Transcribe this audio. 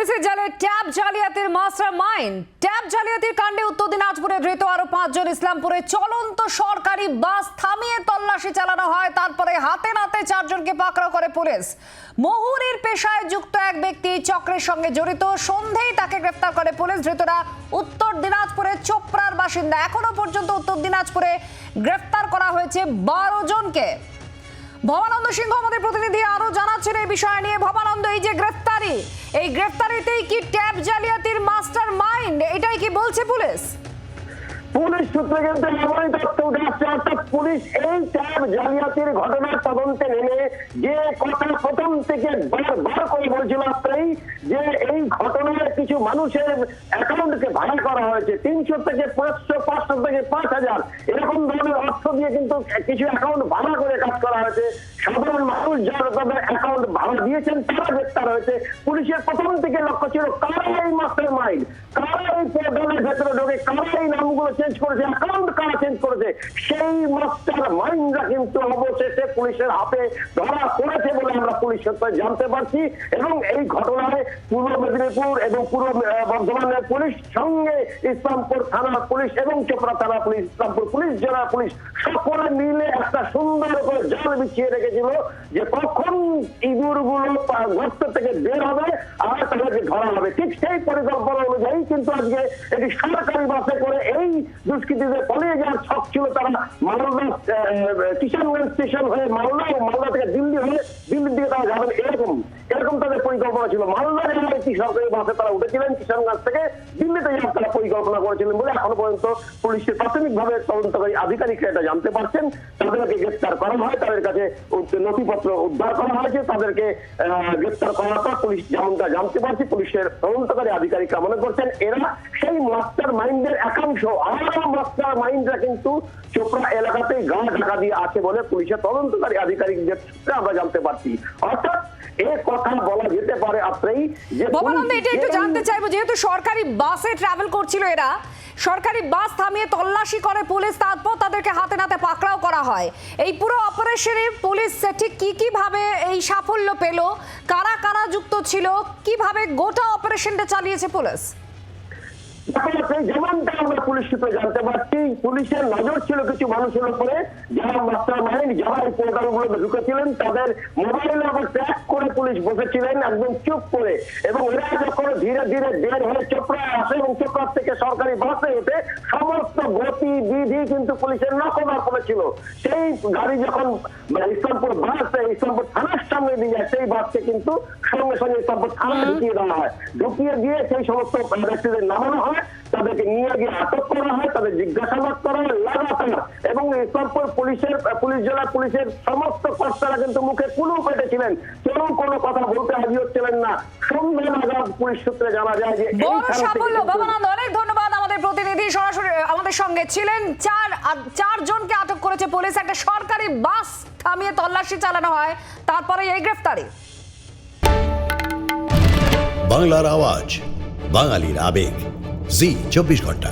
পুলিশের জালে ট্যাব জালিয়াতির মাস্টার মাইন্ড। ট্যাব জালিয়াতির কাণ্ডে উত্তর দিনাজপুরে ধৃত আরো 5 জন। ইসলামপুরে চলন্ত সরকারি বাস থামিয়ে তল্লাশি চালানো হয়, তারপরে হাতে নাতে 4 জনকে পাকড়াও করে পুলিশ। মহুরির পেশায় যুক্ত এক ব্যক্তি চক্রের সঙ্গে জড়িত, সন্ধ্যেই তাকে গ্রেফতার করে পুলিশ। ধৃতরা উত্তর দিনাজপুরের চোপড়ার বাসিন্দা। এখনো পর্যন্ত উত্তর দিনাজপুরে গ্রেফতার করা হয়েছে 12 জনকে। ভবানন্দ সিংহ আমাদের প্রতিনিধি আরো জানাচ্ছেন এই বিষয় নিয়ে। ভবানন্দ, এই যে গ্রেফতারি, এই গ্রেফতারিতেই কি ট্যাব জালিয়াতির মাস্টার মাইন্ড, এটাই কি বলছে পুলিশ? পুলিশ সূত্রে কিন্তু এমনই তথ্য উঠে আসছে, অর্থাৎ পুলিশ এই ট্যাব জালিয়াতির ঘটনার তদন্তে নেমে যে কথা প্রথম থেকে বারবার করে বলছিল আপনাই, যে এই ঘটনায় কিছু মানুষের অ্যাকাউন্টকে ভাড়া করা হয়েছে 300 থেকে 500, 500 থেকে 5000 এরকম ধরনের অর্থ দিয়ে কিন্তু কিছু অ্যাকাউন্ট ভাড়া করে কাজ করা হয়েছে। সাধারণ মানুষ যারা তাদের অ্যাকাউন্ট ভাড়া দিয়েছেন তারা গ্রেফতার হয়েছে। পুলিশের প্রথম থেকে লক্ষ্য ছিল কারা এই মাস্টার মাইন্ড, কারা এই পোর্টালের ভেতরে ঢোকে, কারা এই নামগুলো চেঞ্জ করেছে, অ্যাকাউন্ট কারা চেঞ্জ করেছে, সেই মাস্টার মাইন্ডরা কিন্তু অবশেষে পুলিশের হাতে ধরা পড়েছে বলে আমরা পুলিশ সূত্রে জানতে পারছি। এবং এই ঘটনায় পূর্ব মেদিনীপুর এবং পূর্ব বর্ধমানের পুলিশ সঙ্গে ইসলামপুর থানা পুলিশ এবং চোপড়া থানা পুলিশ, ইসলামপুর পুলিশ, জেলা পুলিশ সকলে মিলে একটা সুন্দর করে জাল বিছিয়ে রেখেছিল যে কখন ইঁদুরগুলো গর্ত থেকে বের হবে আর তাদেরকে ধরা হবে। ঠিক সেই পরিকল্পনা অনুযায়ী কিন্তু আজকে একটি সরকারি বাসে করে এই দুষ্কৃতীদের পালিয়ে যাওয়ার ছক ছিল। তারা মালদা কিষানগঞ্জ স্টেশন হয়ে মালদা ও মালদা থেকে দিল্লি হয়ে দিল্লির দিকে তারা যাবেন, এরকম তাদের পরিকল্পনা ছিল। মালদা জেলার একটি সরকারি বাসে তারা উঠেছিলেন, কিষানগঞ্জ থেকে দিল্লিতে যাওয়ার তারা পরিকল্পনা করেছিলেন বলে এখনো পর্যন্ত পুলিশের প্রাথমিকভাবে তদন্তকারী আধিকারিকরা এটা জানতে পারছেন। তাদেরকে গ্রেফতার করা হয়, তাদের কাছে নথিপত্র উদ্ধার করা হয়েছে, তাদেরকে গ্রেফতার করার পর পুলিশ যেমনটা জানতে পারছি, পুলিশের তদন্তকারী আধিকারিকরা মনে করছেন এরা সেই মাস্টার মাইন্ডের একাংশ। আরো মাস্টার মাইন্ডরা কিন্তু চোপড়া এলাকাতেই গা ঢাকা দিয়ে আছে বলে পুলিশের তদন্তকারী আধিকারিকদের সূত্রে আমরা জানতে পারছি। অর্থাৎ এই কথা বলা যেতে পারে আপনাই যে এটা একটু জানতে চাইবো, যেহেতু সরকারি বাসে ট্রাভেল করছিল এরা, সরকারি বাস থামিয়ে তল্লাশি করে পুলিশ, তারপর তাদেরকে হাতে নাতে পাকড়াও করা হয়। এই পুরো অপারেশনে পুলিশ ঠিক কি ভাবে এই সাফল্য পেল, কারা কারা যুক্ত ছিল, কিভাবে গোটা অপারেশনটা চালিয়েছে পুলিশ? যেমনটা আমরা পুলিশ সূত্রে জানতে পারছি, পুলিশের নজর ছিল কিছু মানুষের উপরে যারা মাস্টার মাইন্ড, যারা এই পোর্টালগুলো ঢুকেছিলেন তাদের মোবাইল আবার ট্র্যাক করে পুলিশ বসেছিলেন একদম চুপ করে। এবং এরা যখন ধীরে ধীরে বের হয়ে চোপড়ায় আসে এবং চোপড়া থেকে সরকারি বাসে উঠে সমস্ত গতিবিধি কিন্তু পুলিশের নজর পড়েছিল। সেই গাড়ি যখন ইসলামপুর বাসে ইসলামপুর থানার সামনে দিয়ে যায়, সেই বাসকে কিন্তু সঙ্গে সঙ্গে ইসলামপুর থানায় ঢুকিয়ে দেওয়া হয়। ঢুকিয়ে দিয়ে সেই সমস্ত ব্যক্তিদের নামানো হয়, তাদেরকে নিয়ে গিয়ে আটক করা হয়, তাদের জিজ্ঞাসাবাদ করা হয় লাগাতার। এবং ইসলামপুর পুলিশ জেলা পুলিশের সমস্ত কর্তারা কিন্তু মুখে কুলু পেটেছিলেন, কেউ কোনো কথা বলতে রাজি হচ্ছিলেন না। সন্ধ্যা নাগাদ পুলিশ সূত্রে জানা যায় যে অনেক ধন্যবাদ। আমাদের প্রতিনিধি সরাসরি আমাদের সঙ্গে ছিলেন। 4 জনকে আটক করেছে পুলিশ। একটা সরকারি বাস থামিয়ে তল্লাশি চালানো হয়, তারপরে এই গ্রেফতারি। বাংলার আওয়াজ, বাঙালির আবেগ, জি 24 ঘন্টা।